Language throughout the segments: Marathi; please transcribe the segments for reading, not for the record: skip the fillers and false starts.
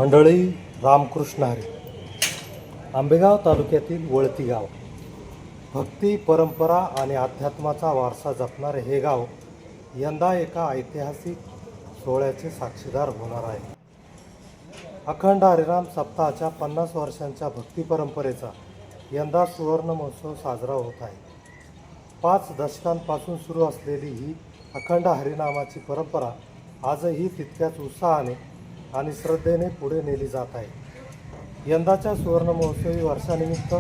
मंडळी, रामकृष्ण हरी. आंबेगाव तालुक्यातील वळती गाव भक्ती, परंपरा आणि अध्यात्माचा वारसा जपणारे हे गाव यंदा एका ऐतिहासिक सोहळ्याचे साक्षीदार होणार आहे. अखंड हरिनाम सप्ताहाच्या 50 वर्षांच्या भक्ती परंपरेचा यंदा सुवर्ण महोत्सव साजरा होत आहे. 5 दशकांपासून सुरू असलेली ही अखंड हरिनामाची परंपरा आजही तितक्याच उत्साहाने आणि श्रद्धेने पुढे नेली जात आहे. यंदाच्या सुवर्ण महोत्सवी वर्षानिमित्त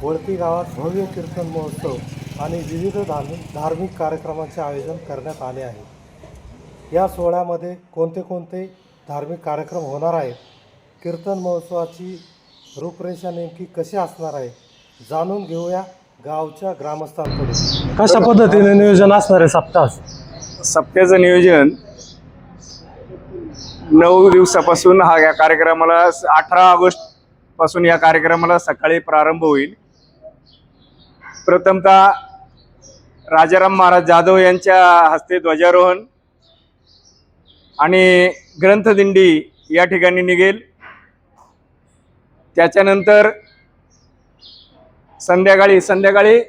वळती गावात भव्य कीर्तन महोत्सव आणि विविध धार्मिक कार्यक्रमांचे आयोजन करण्यात आले आहे. या सोहळ्यामध्ये कोणते धार्मिक कार्यक्रम होणार आहेत, कीर्तन महोत्सवाची रूपरेषा नेमकी कशी असणार आहे, जाणून घेऊया गावच्या ग्रामस्थांकडून. कशा पद्धतीने नियोजन असणार आहे सप्त्याचं नियोजन 9 दिवसापासून या कार्यक्रमाला 18 ऑगस्ट पासून या कार्यक्रमाला सकाळी प्रारंभ होईल. प्रथमतः राजाराम महाराज जाधव यांच्या हस्ते ध्वजारोहण आणि ग्रंथदिंडी या ठिकाणी निघेल. त्याच्यानंतर संध्याकाळी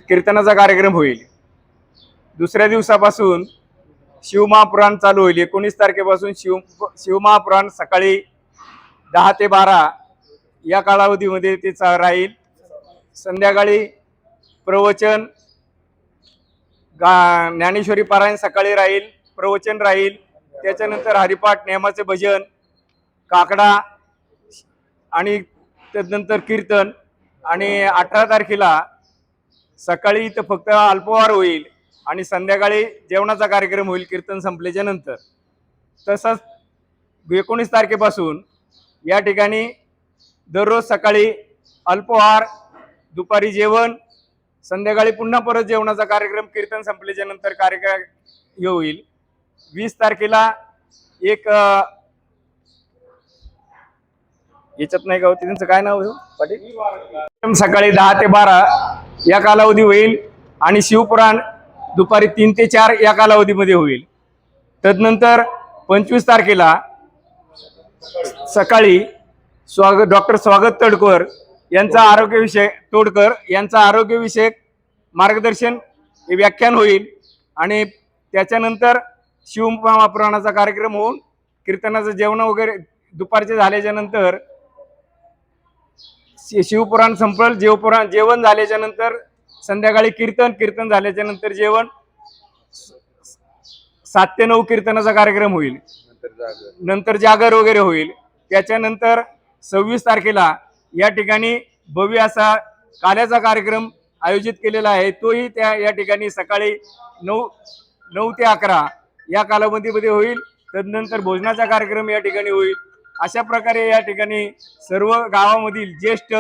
कीर्तनाचा कार्यक्रम होईल. दुसऱ्या दिवसापासून शिवमहापुराण चालू होईल. 19 तारखेपासून शिवमहापुराण सकाळी 10 ते 12 या कालावधीमध्ये ते राहील. संध्याकाळी प्रवचन, ज्ञानेश्वरी पारायण सकाळी राहील, प्रवचन राहील. त्याच्यानंतर हरिपाठ, नेमाचे भजन, काकडा आणि त्यानंतर कीर्तन. आणि 18 तारखेला सकाळी इथं फक्त अल्पहार होईल आणि संध्याकाळी जेवणाचा कार्यक्रम होईल कीर्तन संपल्याच्या नंतर. तसंच 19 तारखेपासून या ठिकाणी दररोज सकाळी अल्पहार, दुपारी जेवण, संध्याकाळी पुन्हा परत जेवणाचा कार्यक्रम कीर्तन संपल्याच्या नंतर कार्यक्रम होईल. 20 तारखेला एक याच्यात नाही का होती त्यांचं काय नाव पाटील, सकाळी 10 ते 12 या कालावधी होईल आणि शिवपुराण दुपारी 3 ते 4 या कालावधीमध्ये होईल. तदनंतर 25 तारखेला सकाळी डॉक्टर स्वागत तोडकर यांचा आरोग्यविषयक मार्गदर्शन व्याख्यान होईल. आणि त्याच्यानंतर शिवमहापुराणाचा कार्यक्रम होऊन कीर्तनाचं जेवण वगैरे दुपारचे झाल्याच्या नंतर शिवपुराण संपल. जेवण झाल्याच्या नंतर संध्याकाळी कीर्तन झाल्याच्या नंतर जेवण. 7 ते 9 कीर्तनाचा कार्यक्रम होईल. नंतर जागर वगैरे होईल. त्याच्यानंतर 26 तारखेला या ठिकाणी भव्य असा काल्याचा कार्यक्रम आयोजित केलेला आहे. तोही या ठिकाणी सकाळी 9 ते 11 या कालावधीमध्ये होईल. तदनंतर भोजनाचा कार्यक्रम या ठिकाणी होईल. अशा प्रकारे या ठिकाणी सर्व गावामधील ज्येष्ठ,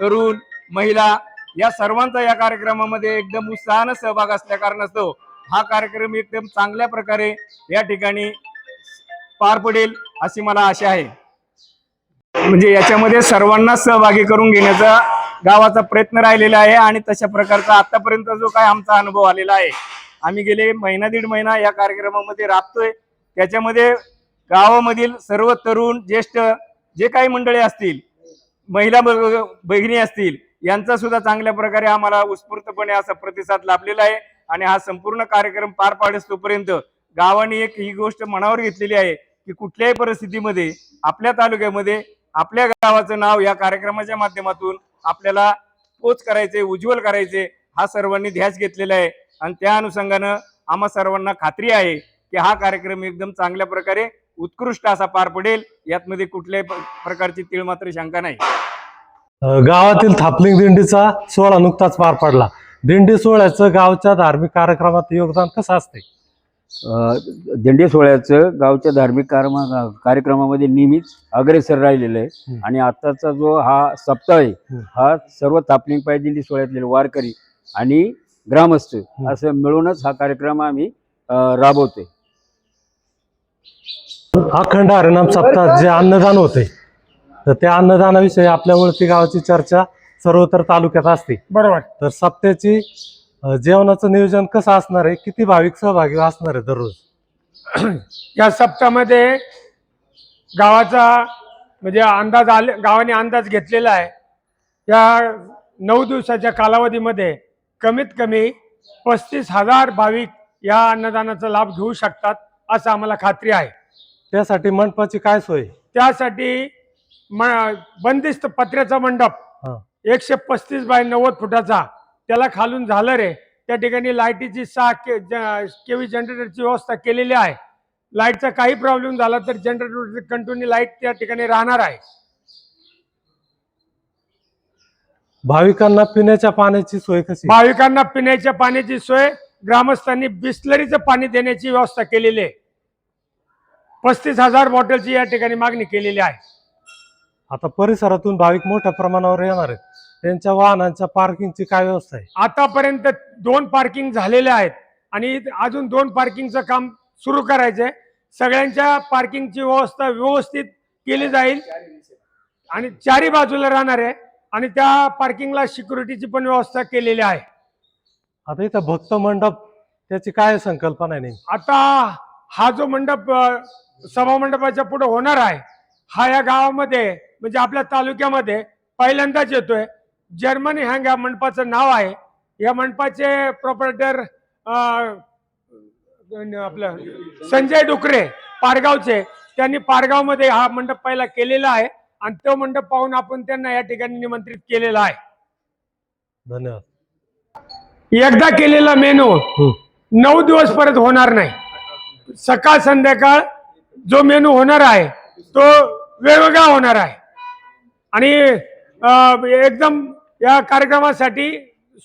तरुण, महिला या सर्वांचा या कार्यक्रमामध्ये एकदम उत्साहानं सहभाग असल्या कारणास्तव हा कार्यक्रम एकदम चांगल्या प्रकारे या ठिकाणी पार पडेल अशी मला आशा आहे. म्हणजे याच्यामध्ये सर्वांना सहभागी करून घेण्याचा गावाचा प्रयत्न राहिलेला आहे आणि तशा प्रकारचा आतापर्यंत जो काय आमचा अनुभव आलेला आहे, आम्ही गेले 1.5 महिना या कार्यक्रमामध्ये राबतोय. त्याच्यामध्ये गावामधील सर्व तरुण, ज्येष्ठ जे काही मंडळी असतील, महिला भगिनी असतील, यांचा सुद्धा चांगल्या प्रकारे आम्हाला उत्स्फूर्तपणे असा प्रतिसाद लाभलेला आहे. आणि हा संपूर्ण कार्यक्रम पार पाडोपर्यंत गावाने ही गोष्ट मनावर घेतलेली आहे की कुठल्याही परिस्थितीमध्ये आपल्या तालुक्यामध्ये आपल्या गावाचं नाव या कार्यक्रमाच्या माध्यमातून आपल्याला पोच करायचे, उज्ज्वल करायचे, हा सर्वांनी ध्यास घेतलेला आहे. आणि त्या अनुषंगानं आम्हा सर्वांना खात्री आहे की हा कार्यक्रम एकदम चांगल्या प्रकारे उत्कृष्ट असा पार पडेल. यातमध्ये कुठल्याही प्रकारची तीळ मात्र शंका नाही. गावातील थापलिंग दिंडीचा सोहळा नुकताच पार पडला. दिंडी सोहळ्याचं गावच्या धार्मिक कार्यक्रमात योगदान कसं असते? दिंडी सोहळ्याचं गावच्या धार्मिक कार्यक्रमामध्ये नेहमीच अग्रेसर राहिलेलं आहे. आणि आताचा जो हा सप्ताह आहे, हा सर्व थापलिंग पाय दिंडी सोहळ्यातले वारकरी आणि ग्रामस्थ असं मिळूनच हा कार्यक्रम आम्ही राबवतोय. अखंड हरिनाम सप्ताहात जे अन्नदान होते, तर त्या अन्नदानाविषयी आपल्या वळती गावाची चर्चा सर्वत्र तालुक्यात असते, बरोबर. तर सप्त्याची जेवणाचं नियोजन कसं असणार आहे, किती भाविक सहभागी असणार आहे दररोज? या सप्ताहामध्ये गावाचा म्हणजे अंदाज आले, गावाने अंदाज घेतलेला आहे. या 9 दिवसाच्या कालावधीमध्ये कमीत कमी 35,000 भाविक या अन्नदानाचा लाभ घेऊ शकतात असं आम्हाला खात्री आहे. त्यासाठी मंडपाची काय सोय? त्यासाठी बंदिस्त पत्र्याचा मंडप हा. 135 बाय 90 फुटाचा, त्याला खालून झालं रे. त्या ठिकाणी लाईटीची 6 केवी जनरेटरची व्यवस्था केलेली आहे. लाईटचा काही प्रॉब्लेम झाला तर जनरेटर कंटिन्यू लाईट त्या ठिकाणी राहणार आहे. भाविकांना पिण्याच्या पाण्याची सोय कशी? भाविकांना पिण्याच्या पाण्याची सोय ग्रामस्थांनी बिस्लरीचं पाणी देण्याची व्यवस्था केलेली आहे. 35,000 बॉटलची या ठिकाणी मागणी केलेली आहे. आता परिसरातून भाविक मोठ्या प्रमाणावर येणार आहेत, त्यांच्या वाहनांच्या पार्किंगची काय व्यवस्था आहे? आतापर्यंत 2 पार्किंग झालेले आहेत आणि अजून 2 पार्किंगचं काम सुरू करायचंय. सगळ्यांच्या पार्किंगची व्यवस्था व्यवस्थित केली जाईल आणि चारी बाजूला राहणार आहे आणि त्या पार्किंगला सिक्युरिटीची पण व्यवस्था केलेली आहे. आता इथं भक्त मंडप त्याची काय संकल्पना आहे नेमकी? आता हा जो मंडप सभा मंडपाच्या पुढे होणार आहे, हा या गावामध्ये म्हणजे आपल्या तालुक्यामध्ये पहिल्यांदाच येतोय. जर्मनी हँग या मंडपाचं नाव आहे. या मंडपाचे प्रॉपरेटर आपलं संजय डुकरे पारगावचे, त्यांनी पारगावमध्ये हा मंडप पहिला केलेला आहे आणि तो मंडप पाहून आपण त्यांना या ठिकाणी निमंत्रित केलेला आहे. धन्यवाद. एकदा केलेला मेनू 9 दिवस परत होणार नाही. सकाळ संध्याकाळ जो मेनू होणार आहे तो वेगवेगळा होणार आहे आणि एकदम या कार्यक्रमासाठी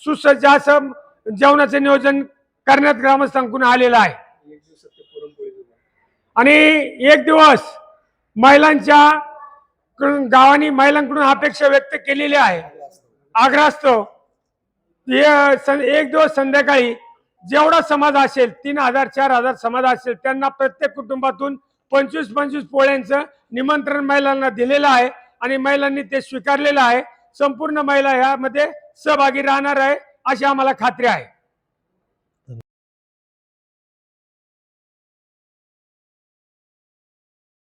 सुसज्ज असं जेवणाचं नियोजन करण्यात ग्रामस्थांकडून आलेलं आहे. आणि एक दिवस महिलांच्या गावानी महिलांकडून अपेक्षा व्यक्त केलेली आहे, आग्रहास्तव. एक दिवस संध्याकाळी जेवढा समाज असेल, 3,000 4,000 समाज असेल, त्यांना प्रत्येक कुटुंबातून 25-25 पोळ्यांचं निमंत्रण महिलांना दिलेलं आहे आणि महिलांनी ते स्वीकारलेलं आहे. संपूर्ण महिला यामध्ये सहभागी राहणार आहे अशी आम्हाला खात्री आहे.